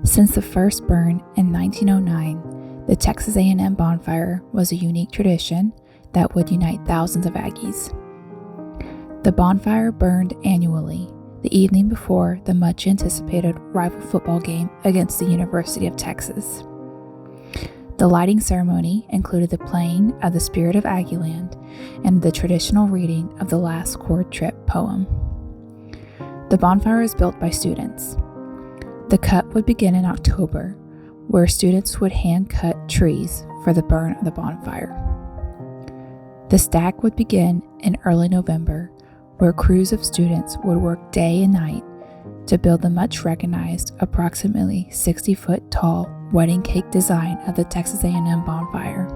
Since the first burn in 1909, the Texas A&M bonfire was a unique tradition that would unite thousands of Aggies. The bonfire burned annually, the evening before the much-anticipated rival football game against the University of Texas. The lighting ceremony included the playing of the Spirit of Aggieland and the traditional reading of the Last Chord Trip poem. The bonfire was built by students. The cut would begin in October, where students would hand-cut trees for the burn of the bonfire. The stack would begin in early November, where crews of students would work day and night to build the much-recognized, approximately 60-foot-tall wedding cake design of the Texas A&M bonfire.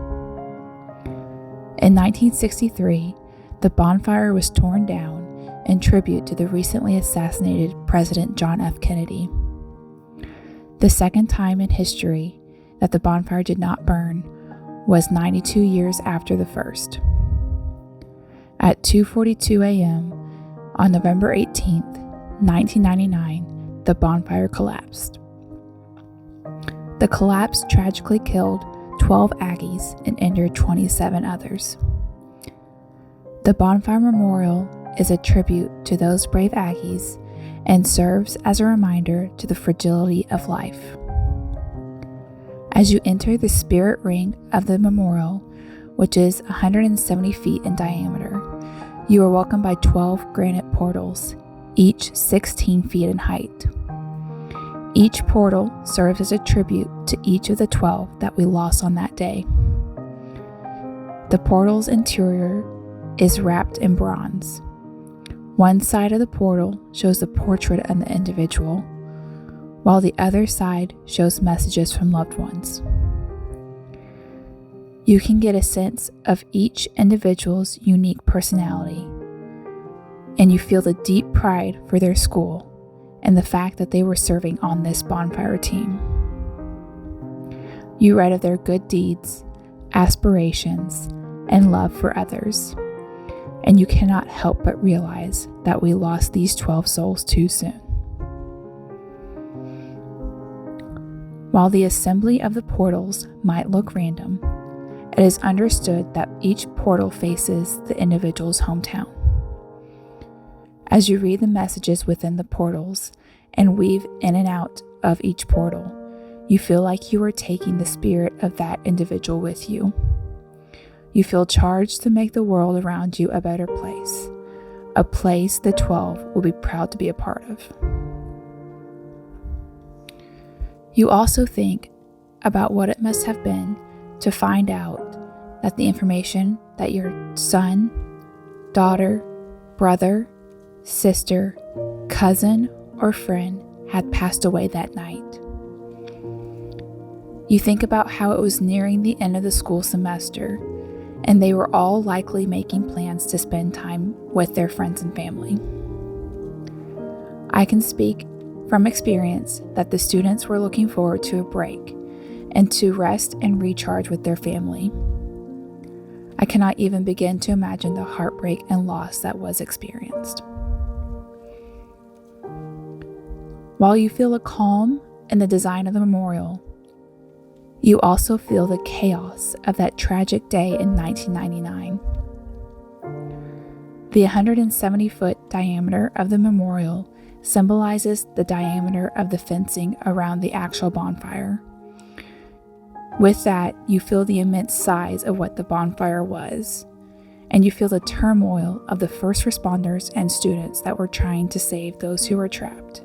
In 1963, the bonfire was torn down in tribute to the recently assassinated President John F. Kennedy. The second time in history that the bonfire did not burn was 92 years after the first. At 2:42 a.m. on November 18, 1999, the bonfire collapsed. The collapse tragically killed 12 Aggies and injured 27 others. The Bonfire Memorial is a tribute to those brave Aggies and serves as a reminder to the fragility of life. As you enter the spirit ring of the memorial, which is 170 feet in diameter, you are welcomed by 12 granite portals, each 16 feet in height. Each portal serves as a tribute to each of the 12 that we lost on that day. The portal's interior is wrapped in bronze. One side of the portal shows the portrait of the individual, while the other side shows messages from loved ones. You can get a sense of each individual's unique personality, and you feel the deep pride for their school and the fact that they were serving on this bonfire team. You read of their good deeds, aspirations, and love for others, and you cannot help but realize that we lost these 12 souls too soon. While the assembly of the portals might look random, it is understood that each portal faces the individual's hometown. As you read the messages within the portals and weave in and out of each portal, you feel like you are taking the spirit of that individual with you. You feel charged to make the world around you a better place, a place the 12 will be proud to be a part of. You also think about what it must have been to find out that the information that your son, daughter, brother, sister, cousin, or friend had passed away that night. You think about how it was nearing the end of the school semester, and they were all likely making plans to spend time with their friends and family. I can speak from experience that the students were looking forward to a break and to rest and recharge with their family. I cannot even begin to imagine the heartbreak and loss that was experienced. While you feel a calm in the design of the memorial, you also feel the chaos of that tragic day in 1999. The 170-foot diameter of the memorial symbolizes the diameter of the fencing around the actual bonfire. With that, you feel the immense size of what the bonfire was, and you feel the turmoil of the first responders and students that were trying to save those who were trapped.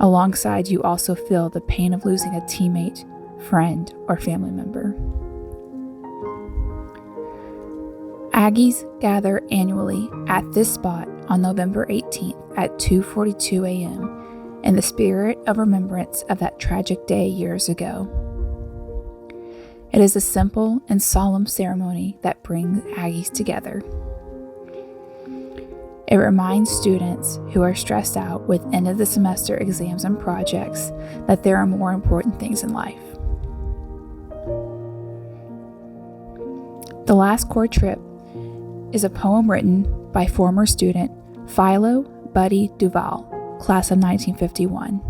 Alongside, you also feel the pain of losing a teammate, friend, or family member. Aggies gather annually at this spot on November 18th at 2:42 a.m. in the spirit of remembrance of that tragic day years ago. It is a simple and solemn ceremony that brings Aggies together. It reminds students who are stressed out with end of the semester exams and projects that there are more important things in life. The Last Chord Trip is a poem written by former student Philo Buddy Duval, class of 1951.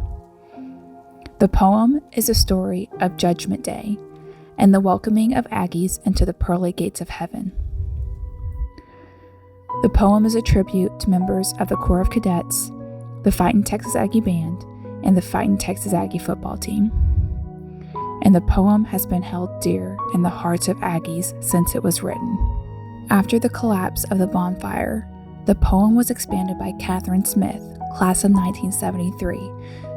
The poem is a story of Judgment Day and the welcoming of Aggies into the pearly gates of heaven. The poem is a tribute to members of the Corps of Cadets, the Fightin' Texas Aggie Band, and the Fightin' Texas Aggie football team. And the poem has been held dear in the hearts of Aggies since it was written. After the collapse of the bonfire, the poem was expanded by Catherine Smith, class of 1973,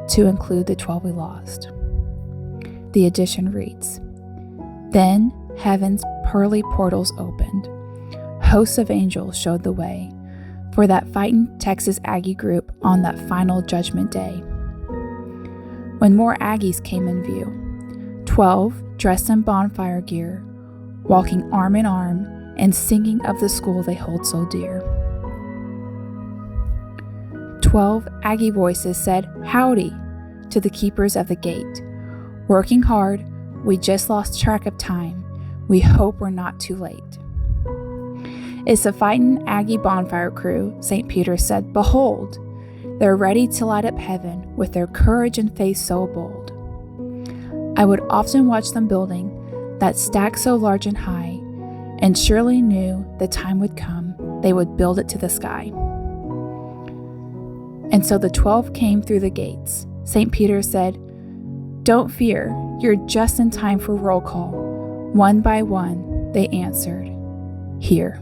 to include the 12 we lost. The edition reads, "Then heaven's pearly portals opened. Hosts of angels showed the way for that Fightin' Texas Aggie group on that final Judgment Day. When more Aggies came in view, 12 dressed in bonfire gear, walking arm in arm and singing of the school they hold so dear. 12 Aggie voices said, 'Howdy,' to the keepers of the gate. 'Working hard, we just lost track of time. We hope we're not too late.' It's the Fightin' Aggie bonfire crew," St. Peter said. "Behold, they're ready to light up heaven with their courage and faith so bold. I would often watch them building that stack so large and high, and surely knew the time would come they would build it to the sky." And so the 12 came through the gates. St. Peter said, "Don't fear, you're just in time for roll call." One by one, they answered, "Here."